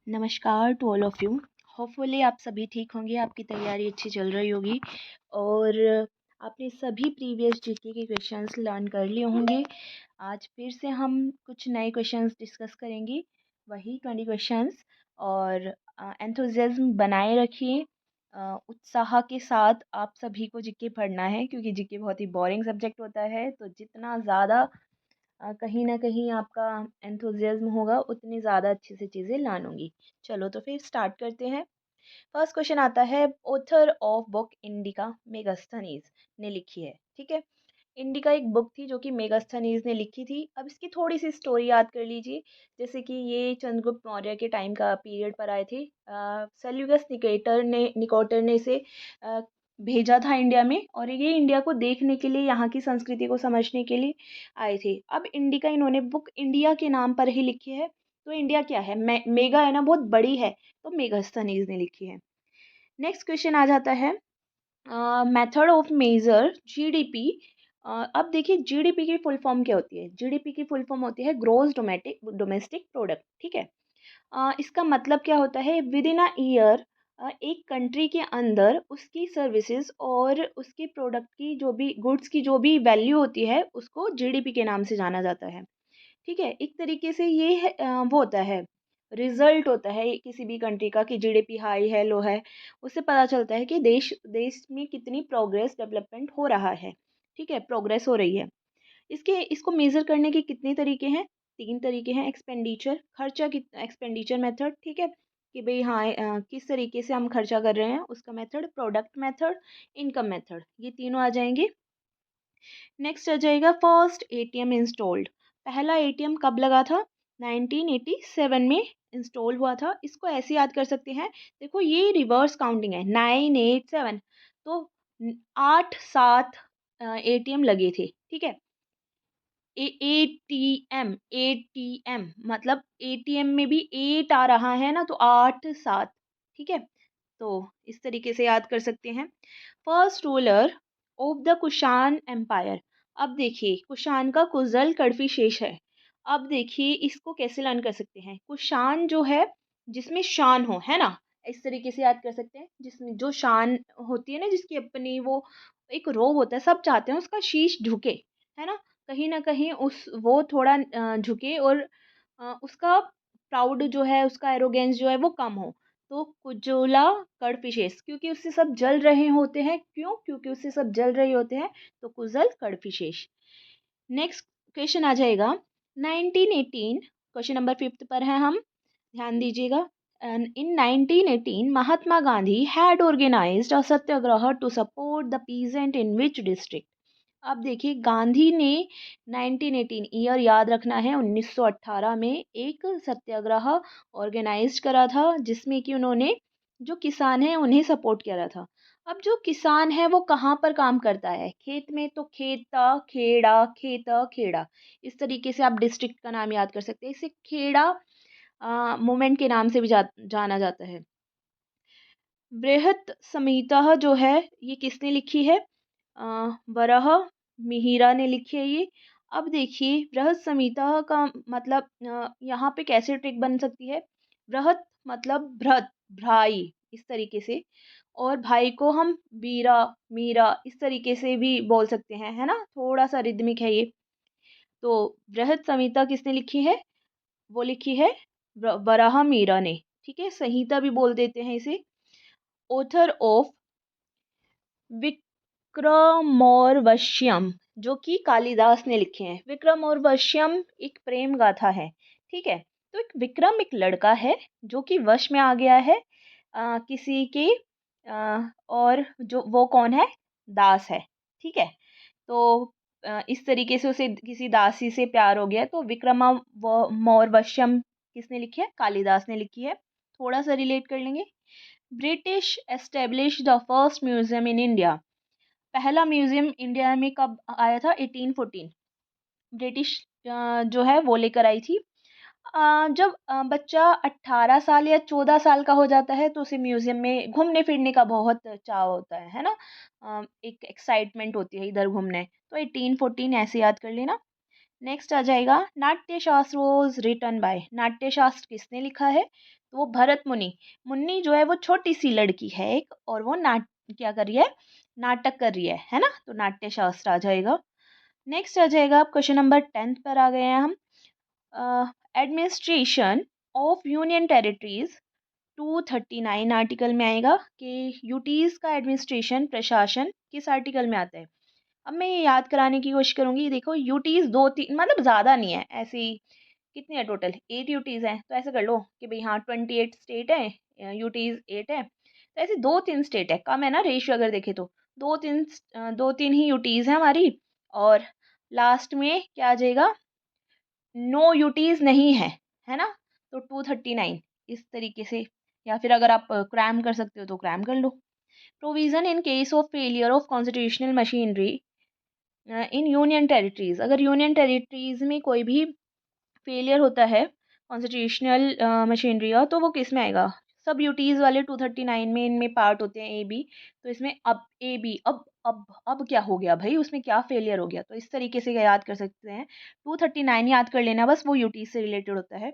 नमस्कार to all of you. Hopefully आप सभी ठीक होंगे, आपकी तैयारी अच्छी चल रही होगी और आपने सभी प्रीवियस जीके के क्वेश्चंस लर्न कर लिए होंगे। आज फिर से हम कुछ नए क्वेश्चंस डिस्कस करेंगे, वही 20 क्वेश्चंस। और एंथुजियाज्म बनाए रखिए, उत्साह के साथ आप सभी को जीके पढ़ना है क्योंकि जीके बहुत ही बोरिंग सब्जेक्ट होता है। तो जितना ज़्यादा कहीं ना कहीं आपका एंथुजियाज्म होगा उतनी ज़्यादा अच्छे से चीज़ें लर्न होंगी। चलो तो फिर स्टार्ट करते हैं। फर्स्ट क्वेश्चन आता है, author of book indica Megasthenes ने लिखी है। ठीक है, इंडिका एक बुक थी जो कि मेगास्थनीज ने लिखी थी। अब इसकी थोड़ी सी स्टोरी याद कर लीजिए। जैसे कि ये चंद्रगुप्त मौर्य के टाइम का पीरियड पर आए थे। सेल्यूकस निकोटर ने इसे भेजा था इंडिया में, और ये इंडिया को देखने के लिए, यहाँ की संस्कृति को समझने के लिए आए थे। अब इंडिका इन्होंने बुक इंडिया के नाम पर ही लिखी है। तो इंडिया क्या है, मेगा है ना, बहुत बड़ी है, तो मेगास्थनीज ने लिखी है। नेक्स्ट क्वेश्चन आ जाता है, मेथड ऑफ मेजर जीडीपी। अब देखिए जीडीपी की फुल फॉर्म क्या होती है। जीडीपी की फुल फॉर्म होती है ग्रोस डोमेस्टिक प्रोडक्ट। ठीक है, इसका मतलब क्या होता है, विद इन अ ईयर एक कंट्री के अंदर उसकी सर्विसेज और उसके प्रोडक्ट की जो भी गुड्स की जो भी वैल्यू होती है उसको जीडीपी के नाम से जाना जाता है। ठीक है, एक तरीके से ये है, वो होता है, रिजल्ट होता है किसी भी कंट्री का कि जीडीपी हाई है लो है। उससे पता चलता है कि देश देश में कितनी प्रोग्रेस डेवलपमेंट हो रहा है। ठीक है, प्रोग्रेस हो रही है। इसको मेज़र करने के कितने तरीके हैं, 3 तरीके हैं। एक्सपेंडिचर, खर्चा की एक्सपेंडिचर मेथड। ठीक है, कि भाई हाँ, किस तरीके से हम खर्चा कर रहे हैं उसका method. Product method, income method, ये तीनों आ जाएंगे। नेक्स्ट आ जाएगा फर्स्ट एटीएम इंस्टॉल्ड। पहला एटीएम कब लगा था, 1987 में इंस्टॉल हुआ था। इसको ऐसे याद कर सकते हैं, देखो ये रिवर्स काउंटिंग है, 987। तो 8 7 एटीएम लगे थे। ठीक है, एटीएम एटीएम मतलब एटीएम में भी 8 आ रहा है ना, तो 8 7। ठीक है, तो इस तरीके से याद कर सकते हैं। First ruler of the Kushan empire. अब देखिए कुषाण का कुजल कड़फी शेष है। अब देखिए इसको कैसे लर्न कर सकते हैं। कुषाण जो है जिसमें शान हो, है ना, इस तरीके से याद कर सकते हैं। जिसमें जो शान होती है ना, जिसकी अपनी वो एक रोब होता है, सब चाहते हैं उसका शीश झुके, है ना कहीं उस वो थोड़ा झुके, और उसका प्राउड जो है, उसका एरोगेंस जो है वो कम हो। तो कुजोला कड़फिशेष, क्योंकि उससे सब जल रहे होते हैं। क्यों, क्योंकि उससे सब जल रहे होते हैं, तो कुजल कड़फिशेष। नेक्स्ट क्वेश्चन आ जाएगा 1918। क्वेश्चन नंबर 5 पर है हम, ध्यान दीजिएगा। In 1918 Mahatma Gandhi had organized a satyagraha to support the peasant in which district. अब देखिए गांधी ने 1918 ईयर याद रखना है, 1918 में एक सत्याग्रह ऑर्गेनाइज करा था जिसमें कि उन्होंने जो किसान हैं उन्हें सपोर्ट किया था। अब जो किसान है वो कहाँ पर काम करता है, खेत में, तो खेता खेड़ा, खेता खेड़ा, इस तरीके से आप डिस्ट्रिक्ट का नाम याद कर सकते हैं। इसे खेड़ा मूवमेंट के नाम से भी जाना जाता है। बृहत संहिता जो है ये किसने लिखी है, वराह मिहिरा ने लिखी है ये। अब देखिए बृहत संहिता का मतलब यहाँ पे कैसे ट्रिक बन सकती है। बृहत मतलब भ्रत, भाई, इस तरीके से, और भाई को हम वीरा, मीरा, इस तरीके से भी बोल सकते हैं, है ना, थोड़ा सा रिदमिक है ये। तो बृहत संहिता किसने लिखी है, वो लिखी है वराह मीरा ने। ठीक है, संहिता भी बोल देते हैं इसे। ऑथर ऑफ विक्रमोर्वशियम, जो कि कालिदास ने लिखे हैं। विक्रमोर्वशियम एक प्रेम गाथा है। ठीक है, तो एक विक्रम एक लड़का है जो कि वश में आ गया है किसी के, और जो वो कौन है, दास है। ठीक है, तो इस तरीके से उसे किसी दासी से प्यार हो गया। तो विक्रमोर्वशियम किसने लिखी है, कालिदास ने लिखी है। थोड़ा सा रिलेट कर लेंगे। British establish the first museum in India. पहला म्यूजियम इंडिया में कब आया था, 1814। ब्रिटिश जो है वो लेकर आई थी। जब बच्चा 18 साल या 14 साल का हो जाता है तो उसे म्यूजियम में घूमने फिरने का बहुत चाव होता है ना। एक एक्साइटमेंट होती है इधर घूमने, तो 1814 ऐसे याद कर लेना। नेक्स्ट आ जाएगा नाट्य शास्त्र वॉज रिटन बाय, नाट्य शास्त्र किसने लिखा है, तो वो भरत मुनि। मुन्नी जो है वो छोटी सी लड़की है एक, और वो क्या कर रही है, नाटक कर रही है ना, तो नाट्य शास्त्र आ जाएगा। नेक्स्ट आ जाएगा, आप क्वेश्चन नंबर 10 पर आ गए हैं हम। Administration of union territories 239 article में आएगा कि यूटीज का एडमिनिस्ट्रेशन, प्रशासन किस आर्टिकल में आता है। अब मैं ये याद कराने की कोशिश करूंगी। देखो यूटीज दो तीन मतलब ज़्यादा नहीं है ऐसी, कितनी है टोटल, 8 यूटीज हैं, तो ऐसे कर लो कि भाई हाँ 28 स्टेट है, यूटीज 8 है, तो ऐसे 2-3 स्टेट है, कम है ना रेशियो अगर देखे तो, 2-3 ही यूटीज है हमारी। और लास्ट में क्या आ जाएगा, नो यूटीज नहीं है ना, तो 239 इस तरीके से, या फिर अगर आप क्रैम कर सकते हो तो क्रैम कर लो। Provision in case of failure of constitutional machinery in union territories, अगर यूनियन टेरिटरीज में कोई भी फेलियर होता है कॉन्स्टिट्यूशनल मशीनरी का, तो वो किस में आएगा, सब यूटीज वाले 239 में, इनमें पार्ट होते हैं ए बी, तो इसमें अब ए बी, अब क्या हो गया भाई, उसमें क्या फेलियर हो गया, तो इस तरीके से याद कर सकते हैं। 239 याद कर लेना बस, वो यूटीज से रिलेटेड होता है।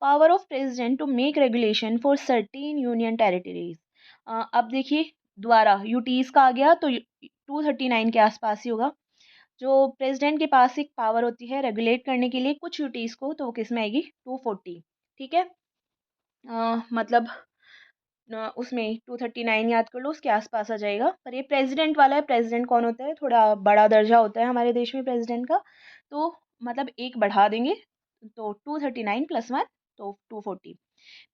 Power of president to make regulation for certain union territories, अब देखिए दोबारा यूटीज का आ गया, तो 239 के आसपास ही होगा। जो प्रेसिडेंट के पास एक पावर होती है रेगुलेट करने के लिए कुछ यूटीज को, तो वो किस में आएगी, 240। ठीक है, मतलब उसमें 239 याद कर लो, उसके आसपास आ जाएगा। पर ये प्रेसिडेंट वाला है, प्रेसिडेंट कौन होता है, थोड़ा बड़ा दर्जा होता है हमारे देश में प्रेसिडेंट का, तो मतलब एक बढ़ा देंगे, तो 239 प्लस 1, तो 240।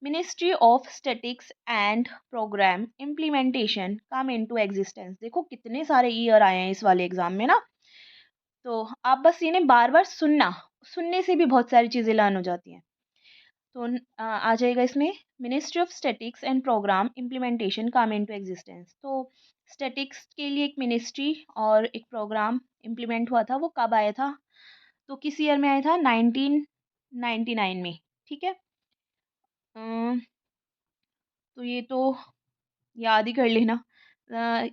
Ministry of statics and programme implementation come into existence, देखो कितने सारे ईयर आए हैं इस वाले एग्जाम में ना, तो आप बस इन्हें बार बार सुनने से भी बहुत सारी चीज़ें लर्न हो जाती हैं। तो आ जाएगा इसमें ministry of statics and programme implementation come into existence, तो स्टैटिक्स के लिए एक मिनिस्ट्री और एक प्रोग्राम इम्प्लीमेंट हुआ था, वो कब आया था, तो किस ईयर में आया था, 1999 में। ठीक है, अम, तो ये तो याद ही कर लेना।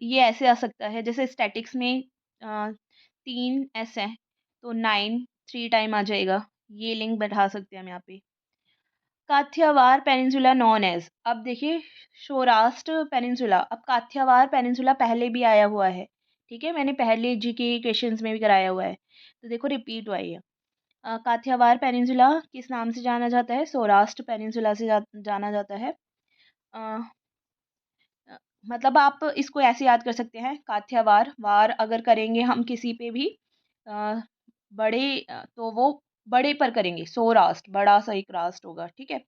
ये ऐसे आ सकता है जैसे स्टैटिक्स में 3 S है, तो 9 3 टाइम आ जाएगा, ये लिंक बैठा सकते हैं हम यहाँ पे। काथियावार पेनिनसुला नॉन एज, अब देखिए सौराष्ट्र पेनिनसुला, अब काथियावार पेनिनसुला पहले भी आया हुआ है, ठीक है, मैंने पहले जीके क्वेश्चंस में भी कराया हुआ है, तो देखो रिपीट हुआ है ये। काथियावार पेनिनसुला किस नाम से जाना जाता है, सौराष्ट्र पेनिनसुला से जाना जाता है। अ, अ, मतलब आप इसको ऐसे याद कर सकते हैं, काठियावाड़ वार अगर करेंगे हम किसी पे भी बड़े, तो वो बड़े पर करेंगे, सौराष्ट्र बड़ा सा एक राष्ट्र होगा। ठीक है,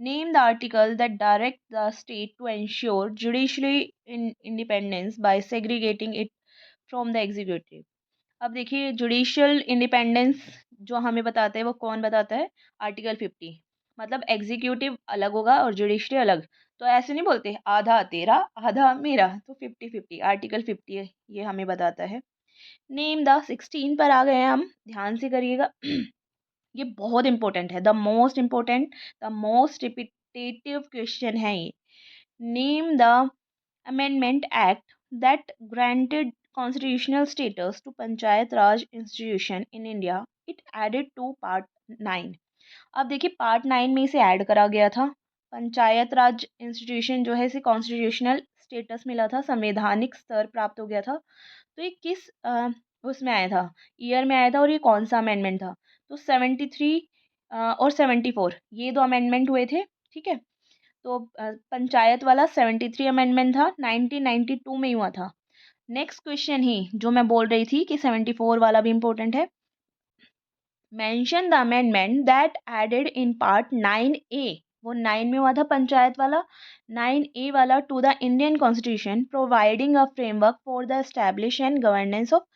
name the article that direct the state to ensure judiciary independence by segregating it from the executive. अब देखिए जुडिशियल इंडिपेंडेंस जो हमें बताता है वो कौन बताता है, आर्टिकल 50, मतलब एग्जीक्यूटिव अलग होगा और जुडिशरी अलग, तो ऐसे नहीं बोलते आधा तेरा आधा मेरा, तो 50-50 आर्टिकल 50 है, ये हमें बताता है। नेम द 16 पर आ गए हैं हम, ध्यान से करिएगा। ये बहुत इंपॉर्टेंट है, the most important, the most repetitive question है ये। Name the Amendment Act that granted constitutional status to Panchayat Raj institution in India. It added to Part 9. अब देखिए पार्ट 9 में इसे ऐड करा गया था, पंचायत राज इंस्टीट्यूशन जो है इसे कॉन्स्टिट्यूशनल स्टेटस मिला था, संवैधानिक स्तर प्राप्त हो गया था। तो ये किस उसमें आया था, ईयर में आया था, और ये कौन सा अमेंडमेंट था, तो 73 और 74 ये दो अमेंडमेंट हुए थे। ठीक है, तो पंचायत वाला 73 अमेंडमेंट था, 1992 में ही हुआ था। नेक्स्ट क्वेश्चन ही जो मैं बोल रही थी कि 74 वाला भी इम्पोर्टेंट है। Mention the amendment that added in part 9A, वो 9 में हुआ था पंचायत वाला, 9A वाला, to the Indian constitution providing a framework for the establish and governance of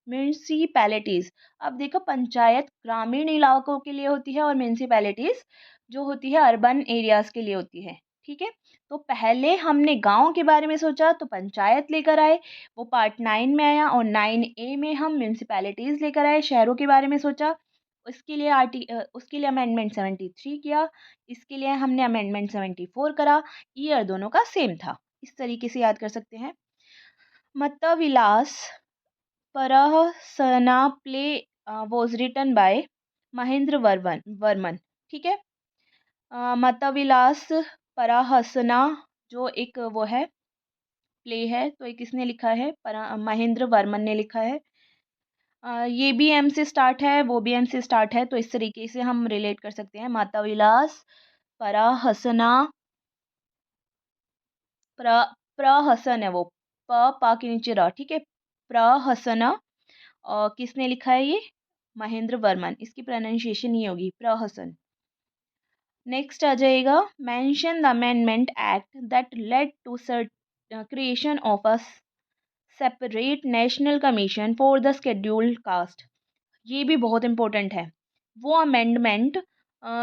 municipalities. अब देखो पंचायत ग्रामीण इलाकों के लिए होती है और म्यूनसिपैलिटीज जो होती है अर्बन एरियाज के लिए होती है। ठीक है, तो पहले हमने गांव के बारे में सोचा तो पंचायत लेकर आए, वो पार्ट 9 में आया, और 9A में हम म्यूनसिपैलिटीज लेकर आए, शहरों के बारे में सोचा, उसके लिए अमेंडमेंट 73 किया, इसके लिए हमने अमेंडमेंट 74 करा, ईयर दोनों का सेम था। इस तरीके से याद कर सकते हैं। Mattavilasa Prahasana play was written by Mahendra Varman. ठीक है। मतविलास पराहसना जो एक वो है प्ले है, तो ये किसने लिखा है? महेंद्र वर्मन ने लिखा है। ये भी एम से स्टार्ट है, वो भी एम से स्टार्ट है, तो इस तरीके से हम रिलेट कर सकते हैं। माताविलास पराहसना, प्रहसन है वो, पा के नीचे र, ठीक है। प्रहसना, और किसने लिखा है ये? महेंद्र वर्मन। इसकी प्रोनाउंसिएशन ये होगी प्रहसन। नेक्स्ट आ जाएगा, mention the amendment act that led to creation of a separate national commission for the scheduled caste. ये भी बहुत इंपॉर्टेंट है। वो अमेंडमेंट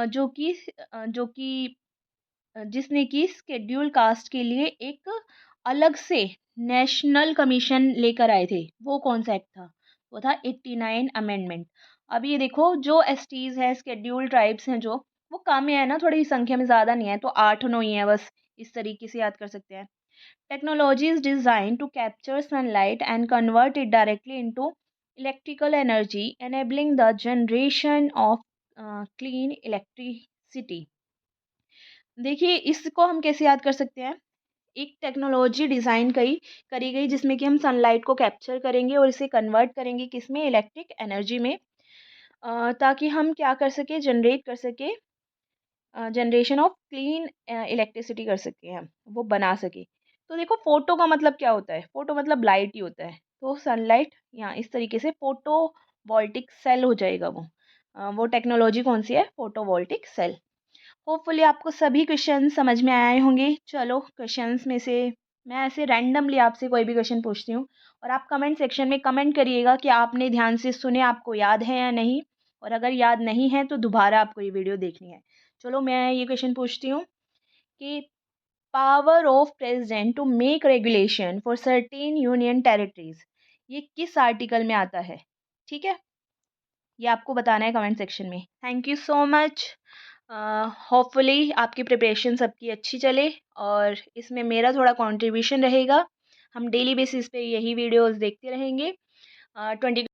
जो कि जिसने कि शेड्यूल कास्ट के लिए एक अलग से नेशनल कमीशन लेकर आए थे, वो कौन सा एक्ट था? वो था 89 अमेंडमेंट। अब ये देखो, जो एसटीज है, शेड्यूल ट्राइब्स हैं, जो वो कम है ना, थोड़ी संख्या में ज़्यादा नहीं है, तो 8-9 ही है बस। इस तरीके से याद कर सकते हैं। Technology is design to capture sunlight and convert it directly into electrical energy, enabling the generation of clean electricity. देखिए, इसको हम कैसे याद कर सकते हैं? एक टेक्नोलॉजी डिज़ाइन करी गई जिसमें कि हम सनलाइट को कैप्चर करेंगे और इसे कन्वर्ट करेंगे किसमें? इलेक्ट्रिक एनर्जी में, ताकि हम क्या कर सके? जनरेट कर सके, जनरेशन ऑफ क्लीन इलेक्ट्रिसिटी कर सके, हम वो बना सके। तो देखो, फोटो का मतलब क्या होता है? फोटो मतलब लाइट ही होता है। तो सनलाइट यहाँ इस तरीके से फोटो वोल्टिक सेल हो जाएगा वो टेक्नोलॉजी कौन सी है? Photo voltaic cell. होपफुली आपको सभी क्वेश्चन समझ में आए होंगे। चलो, क्वेश्चंस में से मैं ऐसे रैंडमली आपसे कोई भी क्वेश्चन पूछती हूँ, और आप कमेंट सेक्शन में कमेंट करिएगा कि आपने ध्यान से सुने, आपको याद है या नहीं, और अगर याद नहीं है तो दोबारा आपको ये वीडियो देखनी है। चलो, मैं ये क्वेश्चन पूछती हूँ कि power of president to make regulation for certain union territories, ये किस आर्टिकल में आता है? ठीक है, ये आपको बताना है कमेंट सेक्शन में। Thank you so much. Hopefully आपकी प्रिपरेशन सबकी अच्छी चले, और इसमें मेरा थोड़ा कंट्रीब्यूशन रहेगा। हम डेली बेसिस पे यही वीडियोस देखते रहेंगे। 20